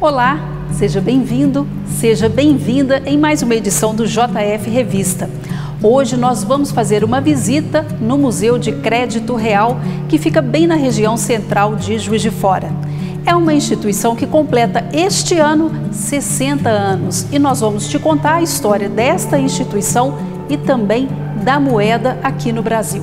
Olá, seja bem-vindo, seja bem-vinda em mais uma edição do JF Revista. Hoje nós vamos fazer uma visita no Museu de Crédito Real, que fica bem na região central de Juiz de Fora. É uma instituição que completa este ano 60 anos e nós vamos te contar a história desta instituição e também da moeda aqui no Brasil.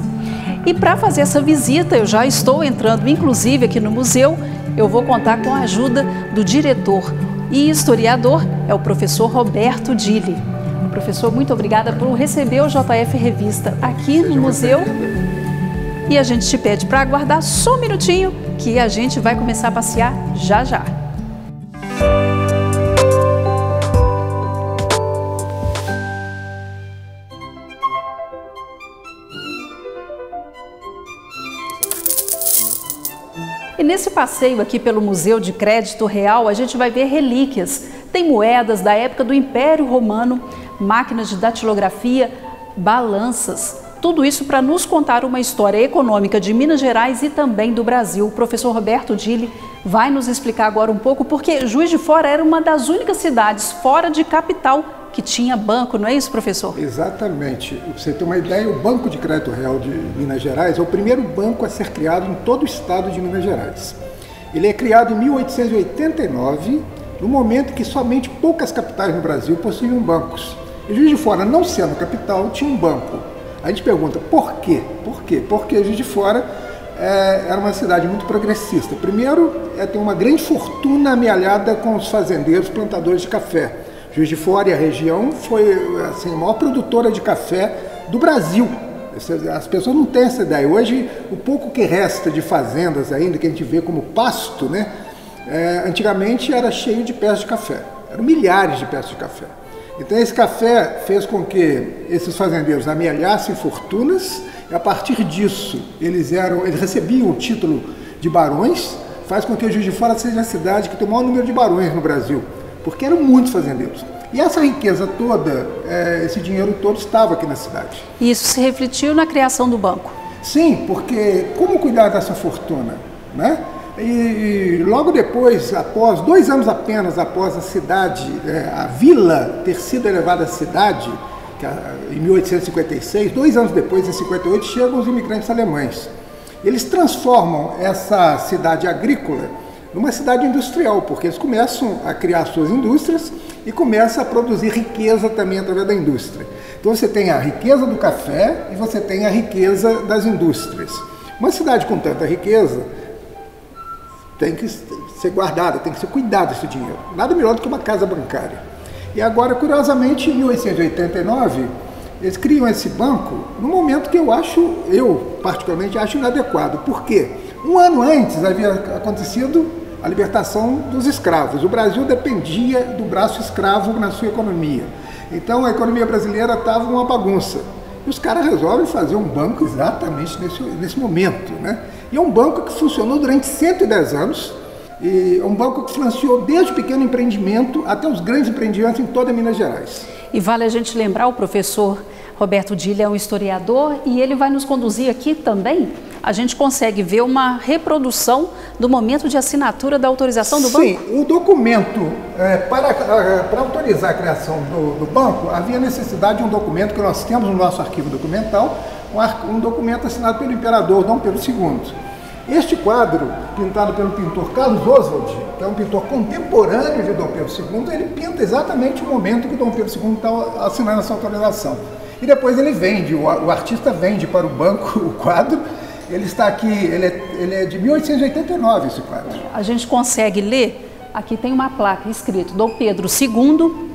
E para fazer essa visita, eu já estou entrando inclusive aqui no museu, eu vou contar com a ajuda do diretor e historiador, é o professor Roberto Dili. Professor, muito obrigada por receber o JF Revista aqui no museu. E a gente te pede para aguardar só um minutinho que a gente vai começar a passear já já. E nesse passeio aqui pelo Museu de Crédito Real, a gente vai ver relíquias. Tem moedas da época do Império Romano, máquinas de datilografia, balanças. Tudo isso para nos contar uma história econômica de Minas Gerais e também do Brasil. O professor Roberto Dili vai nos explicar agora um pouco, porque Juiz de Fora era uma das únicas cidades fora de capital que tinha banco, não é isso, professor? Exatamente. Pra você ter uma ideia, o Banco de Crédito Real de Minas Gerais é o primeiro banco a ser criado em todo o estado de Minas Gerais. Ele é criado em 1889, no momento que somente poucas capitais no Brasil possuíam bancos. E Juiz de Fora, não sendo capital, tinha um banco. A gente pergunta, por quê? Por quê? Porque Juiz de Fora era uma cidade muito progressista. Primeiro, tem uma grande fortuna amealhada com os fazendeiros, plantadores de café. Juiz de Fora e a região foi assim, a maior produtora de café do Brasil. As pessoas não têm essa ideia. Hoje, o pouco que resta de fazendas ainda, que a gente vê como pasto, né? Antigamente era cheio de pés de café. Eram milhares de pés de café. Então esse café fez com que esses fazendeiros amealhassem fortunas e a partir disso eles recebiam o título de barões, faz com que Juiz de Fora seja a cidade que tem o maior número de barões no Brasil, porque eram muitos fazendeiros. E essa riqueza toda, esse dinheiro todo estava aqui na cidade. E isso se refletiu na criação do banco? Sim, porque como cuidar dessa fortuna, né? E logo depois, após 2 anos apenas após a cidade, a vila ter sido elevada à cidade, em 1856, 2 anos depois, em 58, chegam os imigrantes alemães. Eles transformam essa cidade agrícola numa cidade industrial, porque eles começam a criar suas indústrias e começam a produzir riqueza também através da indústria. Então você tem a riqueza do café e você tem a riqueza das indústrias. Uma cidade com tanta riqueza tem que ser guardada, tem que ser cuidado esse dinheiro. Nada melhor do que uma casa bancária. E agora, curiosamente, em 1889, eles criam esse banco no momento que eu particularmente acho inadequado. Por quê? 1 ano antes havia acontecido a libertação dos escravos. O Brasil dependia do braço escravo na sua economia. Então a economia brasileira estava uma bagunça. E os caras resolvem fazer um banco exatamente nesse momento, né? E é um banco que funcionou durante 110 anos, e é um banco que financiou desde o pequeno empreendimento até os grandes empreendimentos em toda Minas Gerais. E vale a gente lembrar, o professor Roberto Dili é um historiador e ele vai nos conduzir aqui também. A gente consegue ver uma reprodução do momento de assinatura da autorização do banco? Sim, o documento, para autorizar a criação do banco, havia necessidade de um documento que nós temos no nosso arquivo documental, um documento assinado pelo imperador Dom Pedro II. Este quadro, pintado pelo pintor Carlos Oswald, que é um pintor contemporâneo de Dom Pedro II, ele pinta exatamente o momento que Dom Pedro II está assinando essa autorização. E depois ele vende, o artista vende para o banco o quadro. Ele está aqui, ele é de 1889 esse quadro. A gente consegue ler, aqui tem uma placa escrito Dom Pedro II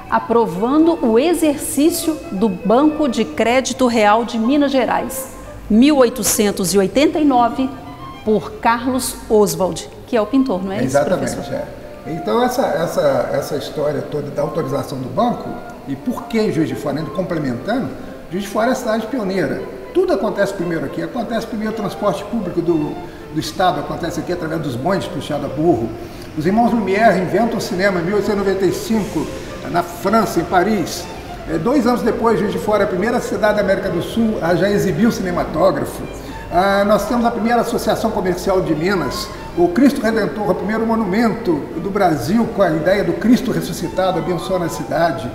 aprovando o exercício do Banco de Crédito Real de Minas Gerais, 1889, por Carlos Oswald, que é o pintor, não é isso, exatamente, professor? Então essa história toda da autorização do banco, e por que Juiz de Fora, indo complementando, Juiz de Fora é a cidade pioneira. Tudo acontece primeiro aqui, acontece primeiro o transporte público do Estado, acontece aqui através dos bondes puxados a burro. Os irmãos Lumière inventam o cinema em 1895, na França, em Paris. 2 anos depois, Juiz de Fora é a primeira cidade da América do Sul a já exibir o cinematógrafo. Nós temos a primeira associação comercial de Minas, O Cristo Redentor, o primeiro monumento do Brasil com a ideia do Cristo ressuscitado, abençoando a cidade.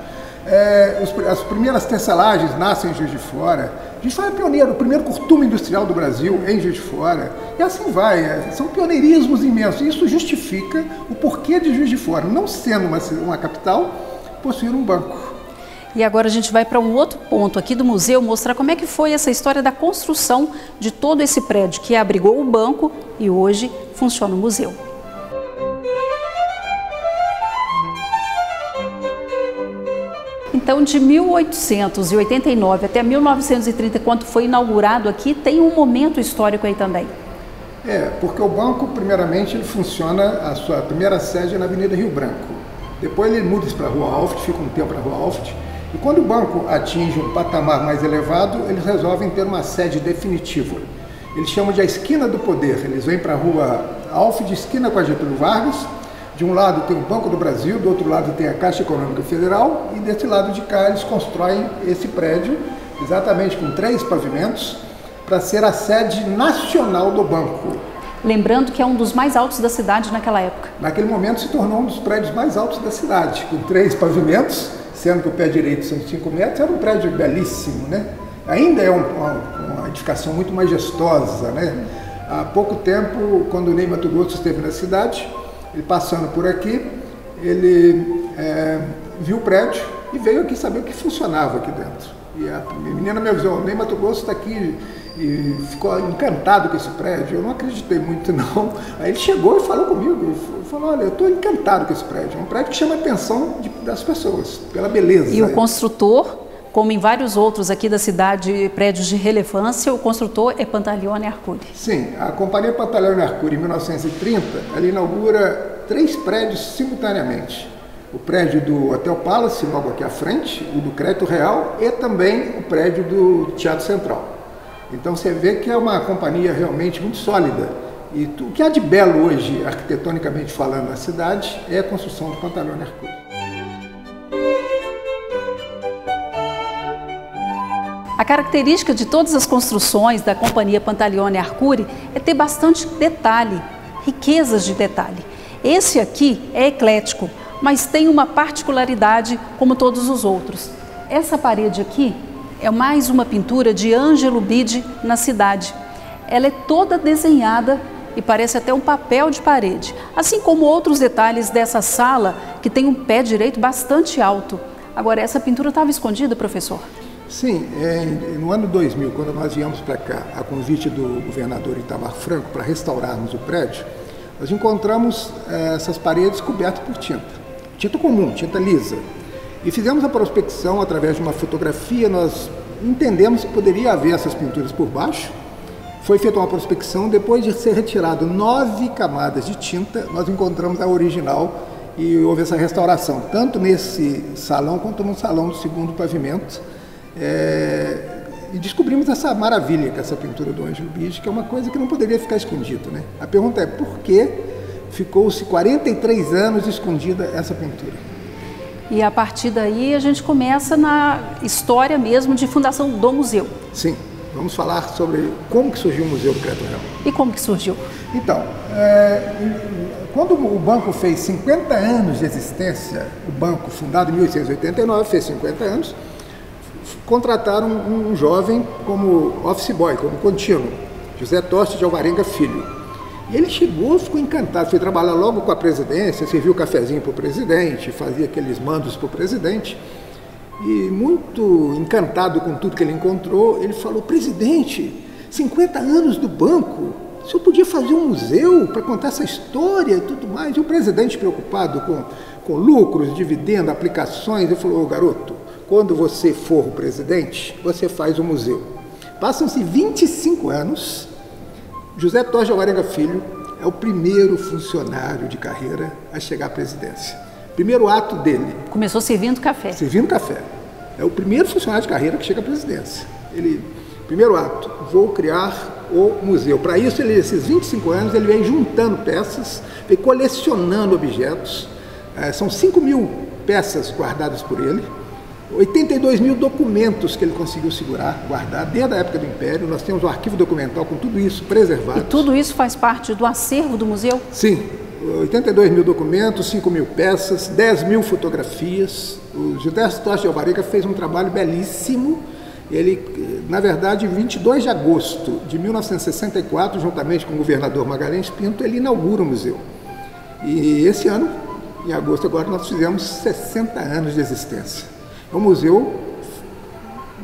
As primeiras tecelagens nascem em Juiz de Fora. Juiz de Fora é pioneiro, o primeiro curtume industrial do Brasil em Juiz de Fora. E assim vai, são pioneirismos imensos. Isso justifica o porquê de Juiz de Fora, não sendo uma capital, possuir um banco. E agora a gente vai para um outro ponto aqui do museu, mostrar como é que foi essa história da construção de todo esse prédio que abrigou o banco e hoje funciona o museu. Então, de 1889 até 1930, quando foi inaugurado aqui, tem um momento histórico aí também. Porque o banco, primeiramente, ele funciona, a sua primeira sede é na Avenida Rio Branco. Depois ele muda para a Rua Alft, fica um tempo na Rua Alft. E quando o banco atinge um patamar mais elevado, eles resolvem ter uma sede definitiva. Eles chamam de a esquina do poder. Eles vêm para a Rua Alft, de esquina com a Getúlio Vargas. De um lado tem o Banco do Brasil, do outro lado tem a Caixa Econômica Federal e desse lado de cá eles constroem esse prédio, exatamente com 3 pavimentos, para ser a sede nacional do banco. Lembrando que é um dos mais altos da cidade naquela época. Naquele momento se tornou um dos prédios mais altos da cidade, com 3 pavimentos, sendo que o pé direito são 5 metros, era um prédio belíssimo, né? Ainda é uma edificação muito majestosa, né? Há pouco tempo, quando o Ney Matogrosso esteve na cidade, ele passando por aqui, ele viu o prédio e veio aqui saber o que funcionava aqui dentro. E a menina me avisou, o Ney Matogrosso está aqui e ficou encantado com esse prédio. Eu não acreditei muito não. Aí ele chegou e falou comigo, falou, olha, eu estou encantado com esse prédio. É um prédio que chama a atenção das pessoas, pela beleza. E o construtor, como em vários outros aqui da cidade, prédios de relevância, o construtor é Pantaleone Arcuri. Sim, a companhia Pantaleone Arcuri, em 1930, ela inaugura 3 prédios simultaneamente. O prédio do Hotel Palace, logo aqui à frente, o do Crédito Real e também o prédio do Teatro Central. Então você vê que é uma companhia realmente muito sólida. E o que há de belo hoje, arquitetonicamente falando, na cidade, é a construção do Pantaleone Arcuri. A característica de todas as construções da companhia Pantaleone Arcuri é ter bastante detalhe, riquezas de detalhe. Esse aqui é eclético, mas tem uma particularidade como todos os outros. Essa parede aqui é mais uma pintura de Ângelo Bide na cidade. Ela é toda desenhada e parece até um papel de parede, assim como outros detalhes dessa sala que tem um pé direito bastante alto. Agora, essa pintura estava escondida, professor? Sim, no ano 2000, quando nós viemos para cá, a convite do governador Itamar Franco, para restaurarmos o prédio, nós encontramos essas paredes cobertas por tinta comum, tinta lisa. E fizemos a prospecção através de uma fotografia, nós entendemos que poderia haver essas pinturas por baixo. Foi feita uma prospecção, depois de ser retirado 9 camadas de tinta, nós encontramos a original e houve essa restauração, tanto nesse salão quanto no salão do segundo pavimento. E descobrimos essa maravilha que essa pintura do Ângelo Bide, que é uma coisa que não poderia ficar escondida, né? A pergunta é por que ficou-se 43 anos escondida essa pintura? E a partir daí a gente começa na história mesmo de fundação do museu. Sim, vamos falar sobre como que surgiu o Museu do Crédito Real. E como que surgiu? Então, quando o banco fez 50 anos de existência, o banco fundado em 1889 fez 50 anos, contrataram um jovem como office boy, como contínuo, José Toste de Alvarenga Filho. E ele chegou, ficou encantado, foi trabalhar logo com a presidência, serviu cafezinho para o presidente, fazia aqueles mandos para o presidente. E muito encantado com tudo que ele encontrou, ele falou, presidente, 50 anos do banco, o senhor podia fazer um museu para contar essa história e tudo mais. E o presidente, preocupado com lucros, dividendos, aplicações, ele falou, garoto, quando você for o presidente, você faz o museu. Passam-se 25 anos, José Toste de Alvarenga Filho é o primeiro funcionário de carreira a chegar à presidência. Primeiro ato dele. Começou servindo café. Servindo café. É o primeiro funcionário de carreira que chega à presidência. Primeiro ato, vou criar o museu. Para isso, esses 25 anos, ele vem juntando peças, vem colecionando objetos. São 5.000 peças guardadas por ele. 82 mil documentos que ele conseguiu segurar, guardar, desde a época do Império. Nós temos um arquivo documental com tudo isso preservado. E tudo isso faz parte do acervo do museu? Sim, 82 mil documentos, 5 mil peças, 10 mil fotografias. O Gilberto Toste de Alvarenga fez um trabalho belíssimo. Ele, na verdade, em 22 de agosto de 1964, juntamente com o governador Magalhães Pinto, ele inaugura o museu. E esse ano, em agosto agora, nós fizemos 60 anos de existência. É um museu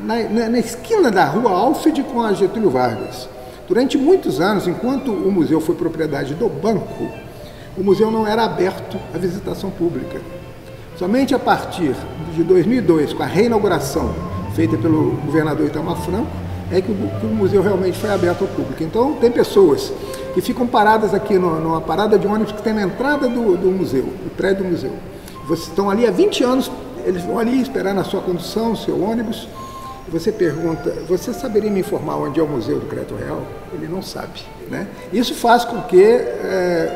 na esquina da Rua Alfred com a Getúlio Vargas. Durante muitos anos, enquanto o museu foi propriedade do banco, o museu não era aberto à visitação pública. Somente a partir de 2002, com a reinauguração feita pelo governador Itamar Franco, é que o museu realmente foi aberto ao público. Então, tem pessoas que ficam paradas aqui numa parada de ônibus que tem na entrada do museu, do prédio do museu. Vocês estão ali há 20 anos, eles vão ali esperar na sua condução, o seu ônibus, e você pergunta, você saberia me informar onde é o Museu do Crédito Real? Ele não sabe, né? Isso faz com que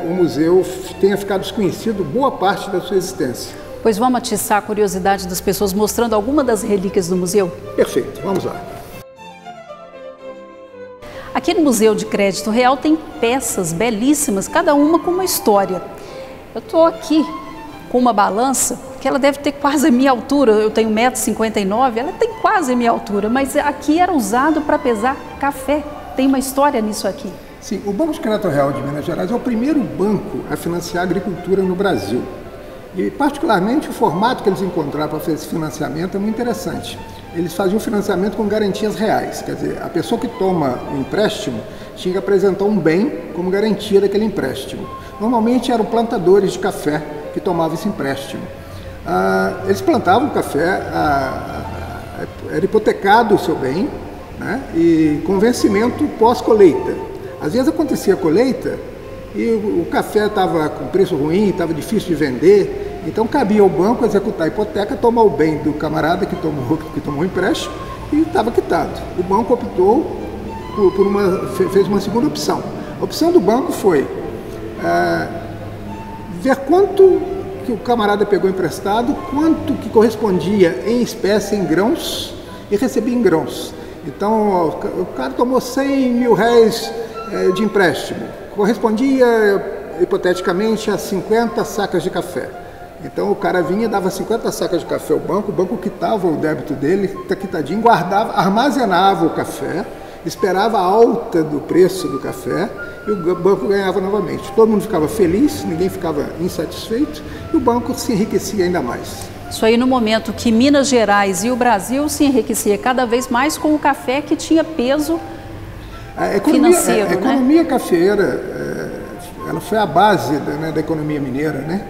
o museu tenha ficado desconhecido boa parte da sua existência. Pois vamos atiçar a curiosidade das pessoas mostrando alguma das relíquias do museu? Perfeito, vamos lá. Aqui no Museu de Crédito Real tem peças belíssimas, cada uma com uma história. Eu estou aqui com uma balança que ela deve ter quase a minha altura, eu tenho 1,59 m, ela tem quase a minha altura, mas aqui era usado para pesar café. Tem uma história nisso aqui. Sim, o Banco de Crédito Real de Minas Gerais é o primeiro banco a financiar a agricultura no Brasil. E, particularmente, o formato que eles encontraram para fazer esse financiamento é muito interessante. Eles faziam o financiamento com garantias reais, quer dizer, a pessoa que toma o empréstimo tinha que apresentar um bem como garantia daquele empréstimo. Normalmente eram plantadores de café que tomavam esse empréstimo. Eles plantavam café, era hipotecado o seu bem, né, e com vencimento pós-colheita. Às vezes acontecia a colheita e o café estava com preço ruim, estava difícil de vender, então cabia ao banco executar a hipoteca, tomar o bem do camarada que tomou o empréstimo e estava quitado. O banco optou fez uma segunda opção. A opção do banco foi ver quanto que o camarada pegou emprestado, quanto que correspondia em espécie, em grãos, e recebia em grãos. Então, o cara tomou 100 mil reais de empréstimo, correspondia hipoteticamente a 50 sacas de café. Então o cara vinha, dava 50 sacas de café ao banco, o banco quitava o débito dele, quitadinho, guardava, armazenava o café, esperava a alta do preço do café e o banco ganhava novamente. Todo mundo ficava feliz, ninguém ficava insatisfeito e o banco se enriquecia ainda mais. Isso aí no momento que Minas Gerais e o Brasil se enriquecia cada vez mais com o café que tinha peso financeiro. A economia cafeeira, ela foi a base da economia mineira, né?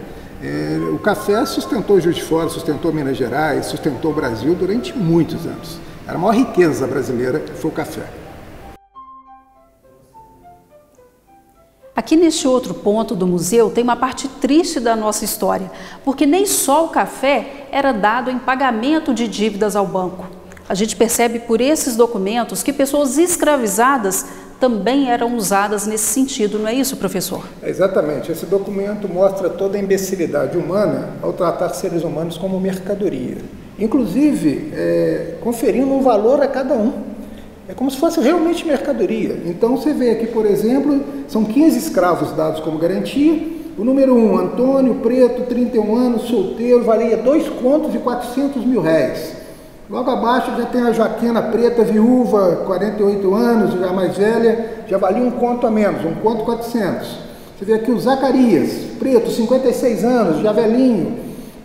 O café sustentou Juiz de Fora, sustentou Minas Gerais, sustentou o Brasil durante muitos anos. Era a maior riqueza brasileira, foi o café. Aqui neste outro ponto do museu tem uma parte triste da nossa história, porque nem só o café era dado em pagamento de dívidas ao banco. A gente percebe por esses documentos que pessoas escravizadas também eram usadas nesse sentido, não é isso, professor? Exatamente. Esse documento mostra toda a imbecilidade humana ao tratar seres humanos como mercadoria. Inclusive, conferindo um valor a cada um. É como se fosse realmente mercadoria. Então, você vê aqui, por exemplo, são 15 escravos dados como garantia. O número 1, Antônio, preto, 31 anos, solteiro, valia 2 contos e 400 mil reais. Logo abaixo já tem a Joaquina preta, viúva, 48 anos, já mais velha, já valia 1 conto a menos, 1 conto 400. Você vê aqui o Zacarias, preto, 56 anos, já velhinho,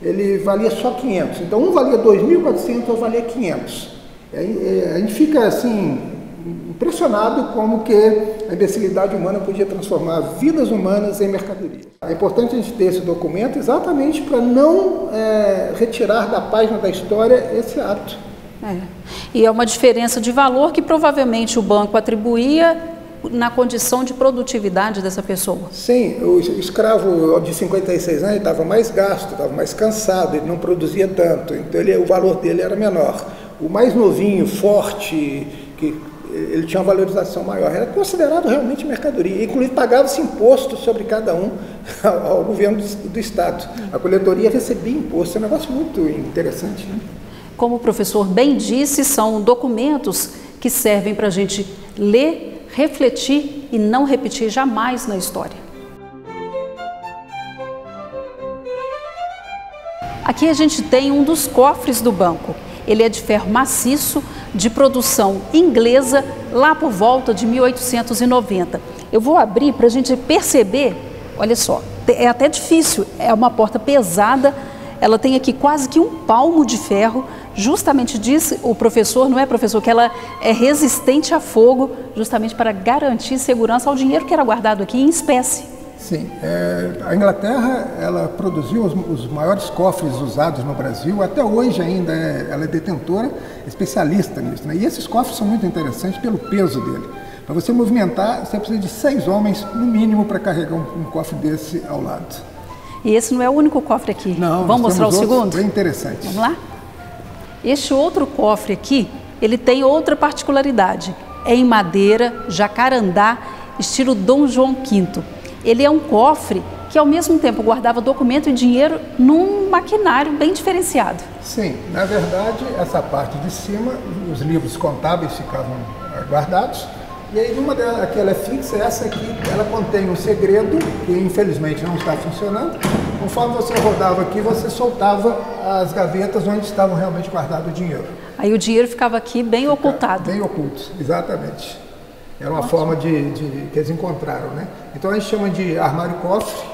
ele valia só 500. Então um valia 2.400, outro valia 500. A gente fica assim, impressionado como que a imbecilidade humana podia transformar vidas humanas em mercadoria. É importante a gente ter esse documento exatamente para não retirar da página da história esse ato. E é uma diferença de valor que provavelmente o banco atribuía na condição de produtividade dessa pessoa. Sim, o escravo de 56 anos estava mais gasto, estava mais cansado, ele não produzia tanto, então o valor dele era menor. O mais novinho, forte, que ele tinha uma valorização maior, era considerado realmente mercadoria. Inclusive pagava-se imposto sobre cada um ao governo do Estado. A coletoria recebia imposto, é um negócio muito interessante, né? Como o professor bem disse, são documentos que servem para a gente ler, refletir e não repetir jamais na história. Aqui a gente tem um dos cofres do banco. Ele é de ferro maciço, de produção inglesa, lá por volta de 1890. Eu vou abrir para a gente perceber, olha só, é até difícil, é uma porta pesada, ela tem aqui quase que um palmo de ferro, justamente disse o professor, não é professor, que ela é resistente a fogo, justamente para garantir segurança ao dinheiro que era guardado aqui em espécie. Sim, a Inglaterra, ela produziu os maiores cofres usados no Brasil, até hoje ainda ela é detentora, especialista nisso, né? E esses cofres são muito interessantes pelo peso dele. Para você movimentar, você precisa de 6 homens, no mínimo, para carregar um cofre desse ao lado. E esse não é o único cofre aqui. Não, vamos mostrar o segundo? Bem interessante. Vamos lá? Este outro cofre aqui, ele tem outra particularidade. É em madeira, jacarandá, estilo Dom João V. Ele é um cofre que, ao mesmo tempo, guardava documento e dinheiro num maquinário bem diferenciado. Sim, na verdade, essa parte de cima, os livros contábeis ficavam guardados. E aí, uma delas, que ela é fixa, essa aqui, ela contém um segredo, que infelizmente não está funcionando. Conforme você rodava aqui, você soltava as gavetas onde estavam realmente guardado o dinheiro. Aí o dinheiro ficava aqui bem ocultado. Bem oculto, exatamente. Era uma forma que eles encontraram, né? Então a gente chama de armário-cofre,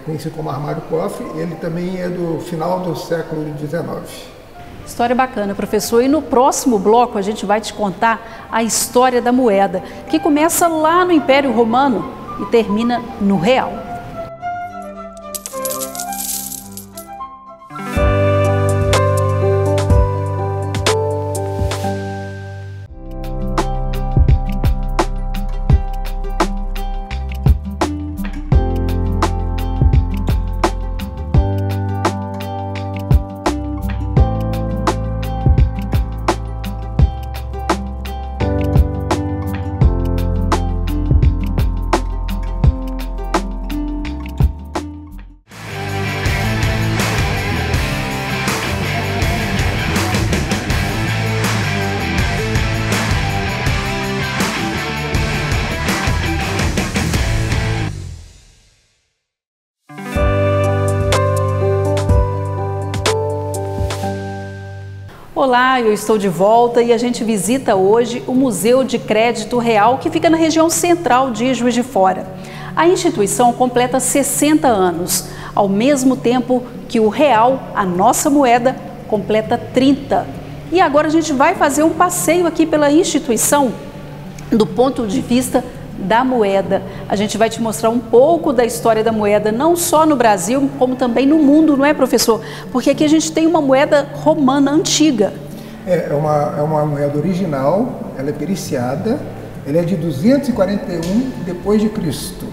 conhecido como armário-cofre. Ele também é do final do século XIX. História bacana, professor. E no próximo bloco a gente vai te contar a história da moeda, que começa lá no Império Romano e termina no real. Olá, eu estou de volta e a gente visita hoje o Museu de Crédito Real, que fica na região central de Juiz de Fora. A instituição completa 60 anos, ao mesmo tempo que o real, a nossa moeda, completa 30. E agora a gente vai fazer um passeio aqui pela instituição do ponto de vista da moeda. A gente vai te mostrar um pouco da história da moeda, não só no Brasil, como também no mundo, não é, professor? Porque aqui a gente tem uma moeda romana antiga. É uma moeda original, ela é periciada, ela é de 241 depois de Cristo.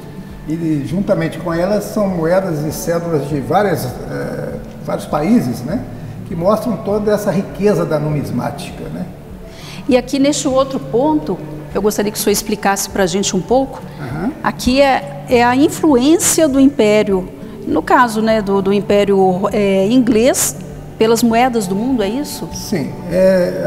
E juntamente com ela são moedas e cédulas de vários países, né? Que mostram toda essa riqueza da numismática, né? E aqui neste outro ponto, eu gostaria que o senhor explicasse para a gente um pouco. Aqui é a influência do Império, no caso, né, do Império inglês, pelas moedas do mundo, é isso? Sim.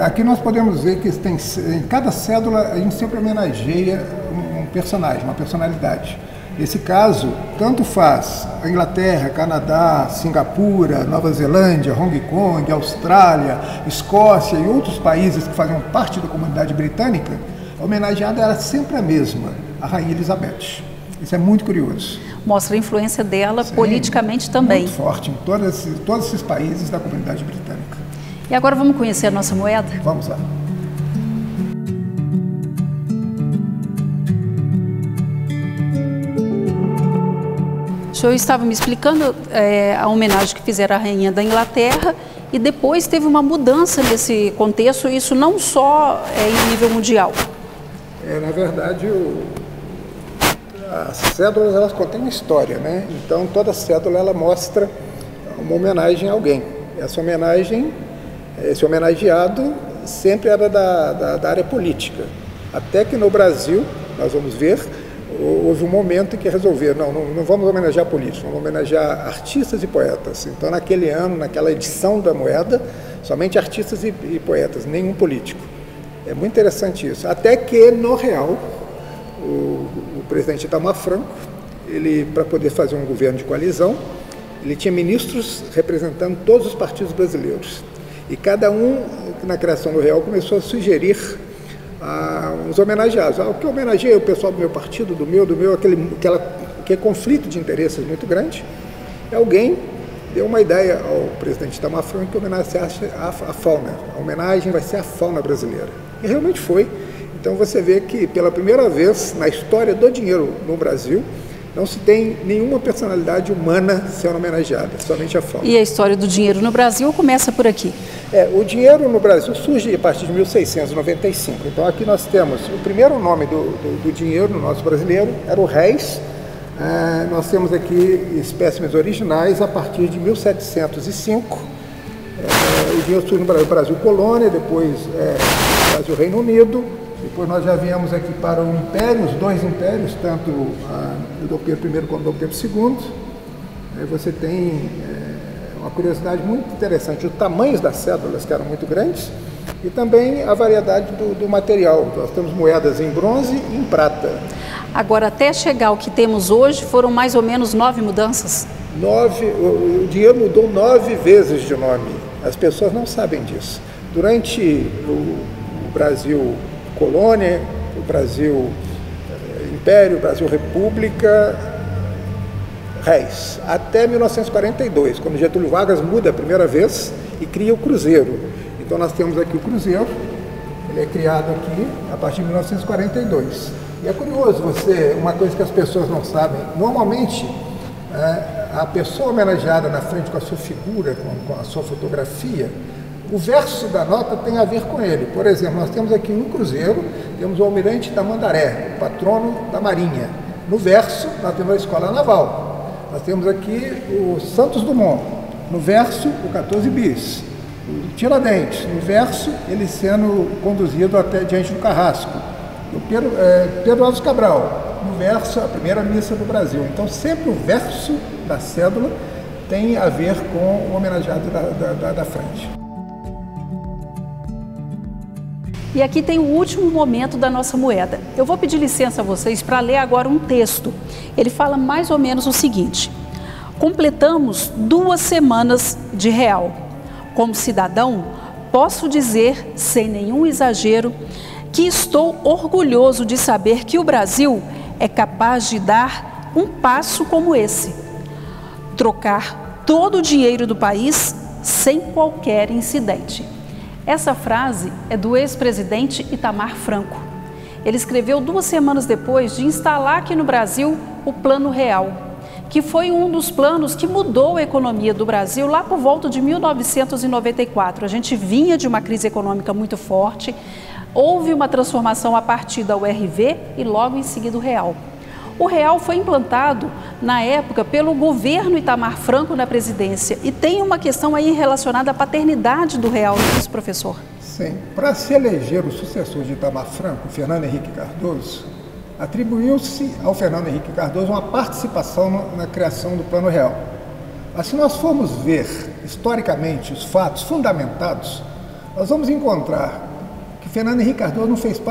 Aqui nós podemos ver que em cada cédula a gente sempre homenageia um personagem, uma personalidade. Nesse caso, tanto faz a Inglaterra, Canadá, Singapura, Nova Zelândia, Hong Kong, Austrália, Escócia e outros países que faziam parte da comunidade britânica, a homenageada era sempre a mesma, a Rainha Elizabeth. Isso é muito curioso. Mostra a influência dela politicamente também. Muito forte em todos esses países da comunidade britânica. E agora vamos conhecer a nossa moeda? Vamos lá. O senhor estava me explicando a homenagem que fizeram à Rainha da Inglaterra e depois teve uma mudança nesse contexto, isso não só em nível mundial. Na verdade, as cédulas elas contêm uma história, né? Então toda cédula ela mostra uma homenagem a alguém. Essa homenagem, esse homenageado sempre era da área política. Até que no Brasil, nós vamos ver, houve um momento em que resolveram, não vamos homenagear políticos, vamos homenagear artistas e poetas. Então, naquele ano, naquela edição da moeda, somente artistas e poetas, nenhum político. É muito interessante isso. Até que, no real, o presidente Itamar Franco, ele, para poder fazer um governo de coalizão, ele tinha ministros representando todos os partidos brasileiros. E cada um, na criação do real, começou a sugerir os homenageados. O que eu homenageei o pessoal do meu partido, do meu, aquele conflito de interesses muito grande. E alguém deu uma ideia ao presidente Itamar Franco que homenageasse a fauna. A homenagem vai ser a fauna brasileira. E realmente foi. Então você vê que pela primeira vez na história do dinheiro no Brasil, não se tem nenhuma personalidade humana sendo homenageada, somente a fauna. E a história do dinheiro no Brasil começa por aqui. O dinheiro no Brasil surge a partir de 1695. Então aqui nós temos o primeiro nome do dinheiro no nosso brasileiro, era o réis. Nós temos aqui espécimes originais a partir de 1705. O dinheiro surge no Brasil colônia, depois Brasil Reino Unido. Depois nós já viemos aqui para o Império, os dois impérios, tanto o Dom Pedro I quanto o Dom Pedro II. Aí você tem uma curiosidade muito interessante, os tamanhos das cédulas, que eram muito grandes, e também a variedade do material. Nós temos moedas em bronze e em prata. Agora, até chegar ao que temos hoje, foram mais ou menos 9 mudanças? O dinheiro mudou 9 vezes de nome. As pessoas não sabem disso. Durante o Brasil colônia, o Brasil Império, o Brasil República, réis, até 1942, quando Getúlio Vargas muda a primeira vez e cria o Cruzeiro. Então nós temos aqui o Cruzeiro, ele é criado aqui a partir de 1942. E é curioso, uma coisa que as pessoas não sabem, normalmente a pessoa homenageada na frente com a sua figura, com a sua fotografia, o verso da nota tem a ver com ele. Por exemplo, nós temos aqui no Cruzeiro, temos o Almirante Tamandaré, o patrono da Marinha. No verso, nós temos a Escola Naval. Nós temos aqui o Santos Dumont. No verso, o 14 bis. O Tiradentes. No verso, ele sendo conduzido até diante do Carrasco. O Pedro Alves Cabral. No verso, a primeira missa do Brasil. Então, sempre o verso da cédula tem a ver com o homenageado da frente. E aqui tem o último momento da nossa moeda. Eu vou pedir licença a vocês para ler agora um texto. Ele fala mais ou menos o seguinte: completamos 2 semanas de real. Como cidadão, posso dizer, sem nenhum exagero, que estou orgulhoso de saber que o Brasil é capaz de dar um passo como esse. Trocar todo o dinheiro do país sem qualquer incidente. Essa frase é do ex-presidente Itamar Franco. Ele escreveu 2 semanas depois de instalar aqui no Brasil o Plano Real, que foi um dos planos que mudou a economia do Brasil lá por volta de 1994. A gente vinha de uma crise econômica muito forte, houve uma transformação a partir da URV e logo em seguida o Real. O real foi implantado, na época, pelo governo Itamar Franco na presidência. E tem uma questão aí relacionada à paternidade do real, não é isso, professor? Sim. Para se eleger o sucessor de Itamar Franco, Fernando Henrique Cardoso, atribuiu-se ao Fernando Henrique Cardoso uma participação na criação do Plano Real. Mas se nós formos ver, historicamente, os fatos fundamentados, nós vamos encontrar que Fernando Henrique Cardoso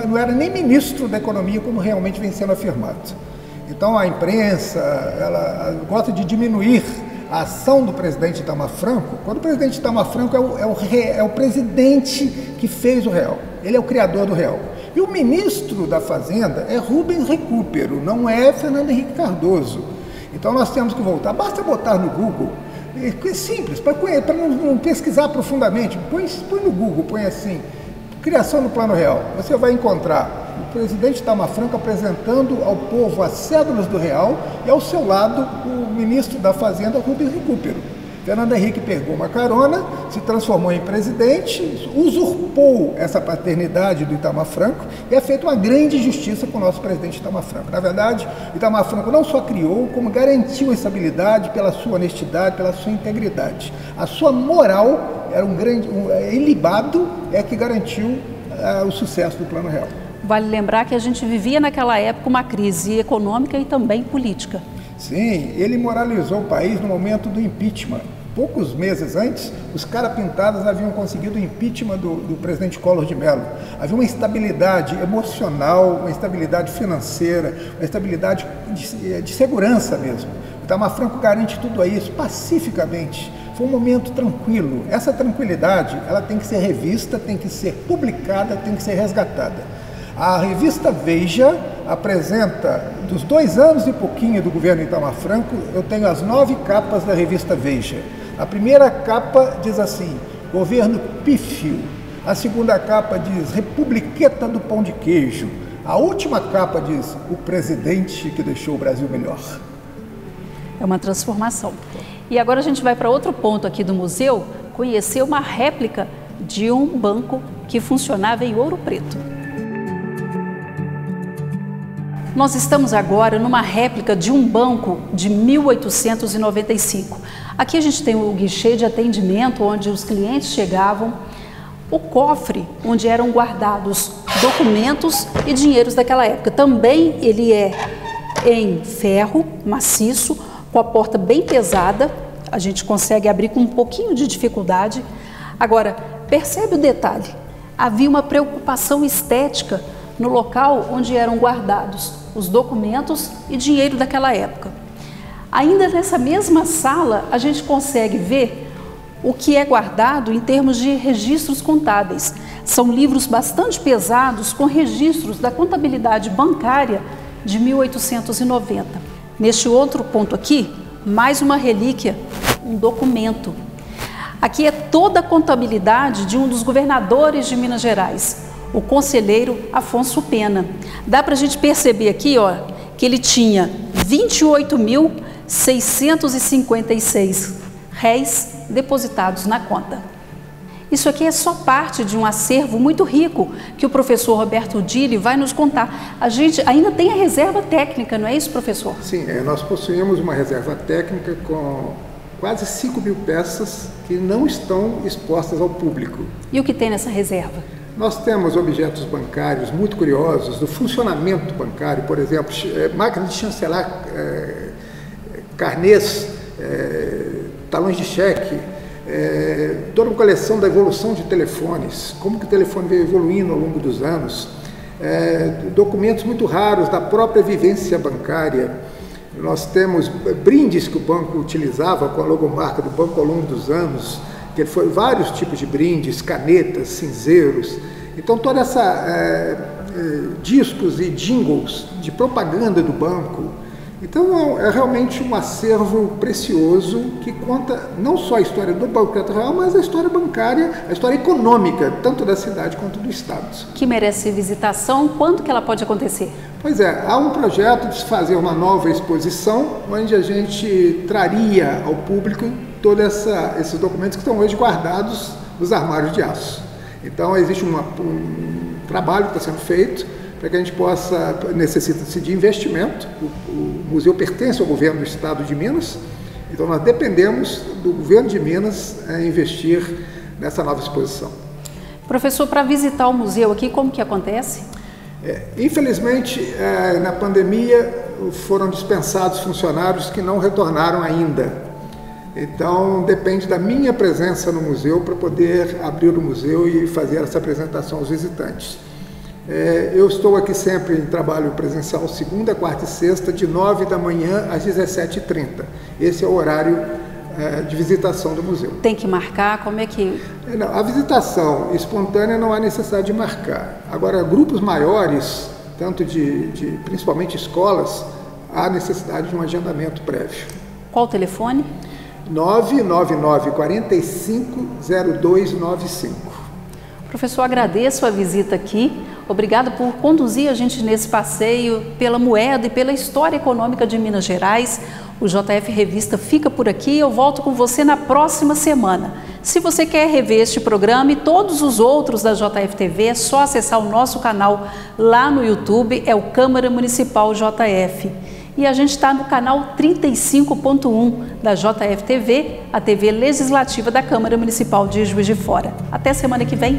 não era nem ministro da Economia, como realmente vem sendo afirmado. Então a imprensa, ela gosta de diminuir a ação do presidente Itamar Franco, quando o presidente Itamar Franco é o presidente que fez o real, ele é o criador do real. E o ministro da Fazenda é Rubens Recupero, não é Fernando Henrique Cardoso. Então nós temos que voltar, basta botar no Google, é simples, para não pesquisar profundamente, põe no Google, põe assim, criação do Plano Real, você vai encontrar o presidente Itamar Franco apresentando ao povo as cédulas do real e ao seu lado o ministro da Fazenda, Rubens Recupero. Fernando Henrique pegou uma carona, se transformou em presidente, usurpou essa paternidade do Itamar Franco e é feita uma grande justiça com o nosso presidente Itamar Franco. Na verdade, Itamar Franco não só criou, como garantiu a estabilidade pela sua honestidade, pela sua integridade. A sua moral era ilibado, é que garantiu o sucesso do Plano Real. Vale lembrar que a gente vivia naquela época uma crise econômica e também política. Sim, ele moralizou o país no momento do impeachment. Poucos meses antes, os carapintadas haviam conseguido o impeachment do presidente Collor de Mello. Havia uma instabilidade emocional, uma instabilidade financeira, uma instabilidade de segurança mesmo. O Itamar Franco garante tudo isso pacificamente. Foi um momento tranquilo. Essa tranquilidade, ela tem que ser revista, tem que ser publicada, tem que ser resgatada. A revista Veja apresenta, dos 2 anos e pouquinho do governo Itamar Franco, eu tenho as 9 capas da revista Veja. A primeira capa diz assim, governo pífio. A segunda capa diz, republiqueta do pão de queijo. A última capa diz, o presidente que deixou o Brasil melhor. É uma transformação. E agora a gente vai para outro ponto aqui do museu, conhecer uma réplica de um banco que funcionava em Ouro Preto. Nós estamos agora numa réplica de um banco de 1895. Aqui a gente tem o guichê de atendimento, onde os clientes chegavam, o cofre, onde eram guardados documentos e dinheiros daquela época. Também ele é em ferro maciço, com a porta bem pesada, a gente consegue abrir com um pouquinho de dificuldade. Agora, percebe o detalhe, havia uma preocupação estética no local onde eram guardados os documentos e dinheiro daquela época. Ainda nessa mesma sala, a gente consegue ver o que é guardado em termos de registros contábeis. São livros bastante pesados com registros da contabilidade bancária de 1890. Neste outro ponto aqui, mais uma relíquia, um documento. Aqui é toda a contabilidade de um dos governadores de Minas Gerais, o conselheiro Afonso Pena. Dá para a gente perceber aqui, ó, que ele tinha 28.656 réis depositados na conta. Isso aqui é só parte de um acervo muito rico que o professor Roberto Dili vai nos contar. A gente ainda tem a reserva técnica, não é isso, professor? Sim, nós possuímos uma reserva técnica com quase 5.000 peças que não estão expostas ao público. E o que tem nessa reserva? Nós temos objetos bancários muito curiosos do funcionamento bancário, por exemplo, máquinas de chancelar, carnês, talões de cheque, toda uma coleção da evolução de telefones, como que o telefone veio evoluindo ao longo dos anos, documentos muito raros da própria vivência bancária. Nós temos brindes que o banco utilizava com a logomarca do banco ao longo dos anos, que foi vários tipos de brindes, canetas, cinzeiros. Então, toda essa discos e jingles de propaganda do banco. Então, é realmente um acervo precioso que conta não só a história do Banco Real, mas a história bancária, a história econômica, tanto da cidade quanto do estado. Que merece visitação. Quando que ela pode acontecer? Pois é, há um projeto de se fazer uma nova exposição, onde a gente traria ao público todos esses documentos que estão hoje guardados nos armários de aço. Então, existe um trabalho que está sendo feito para que a gente possa, necessita-se de investimento. O museu pertence ao governo do estado de Minas, então nós dependemos do governo de Minas investir nessa nova exposição. Professor, para visitar o museu aqui, como que acontece? Infelizmente, na pandemia foram dispensados funcionários que não retornaram ainda. Então, depende da minha presença no museu para poder abrir o museu e fazer essa apresentação aos visitantes. Eu estou aqui sempre em trabalho presencial, segunda, quarta e sexta, de 9 da manhã às 17h30. Esse é o horário de visitação do museu. Tem que marcar? Como é que... Não, a visitação espontânea não há necessidade de marcar. Agora, grupos maiores, tanto principalmente escolas, há necessidade de um agendamento prévio. Qual o telefone? 999-45-0295. Professor, agradeço a visita aqui. Obrigado por conduzir a gente nesse passeio pela moeda e pela história econômica de Minas Gerais. O JF Revista fica por aqui. Eu volto com você na próxima semana. Se você quer rever este programa e todos os outros da JF TV, é só acessar o nosso canal lá no YouTube, é o Câmara Municipal JF. E a gente está no canal 35.1 da JF TV, a TV legislativa da Câmara Municipal de Juiz de Fora. Até semana que vem.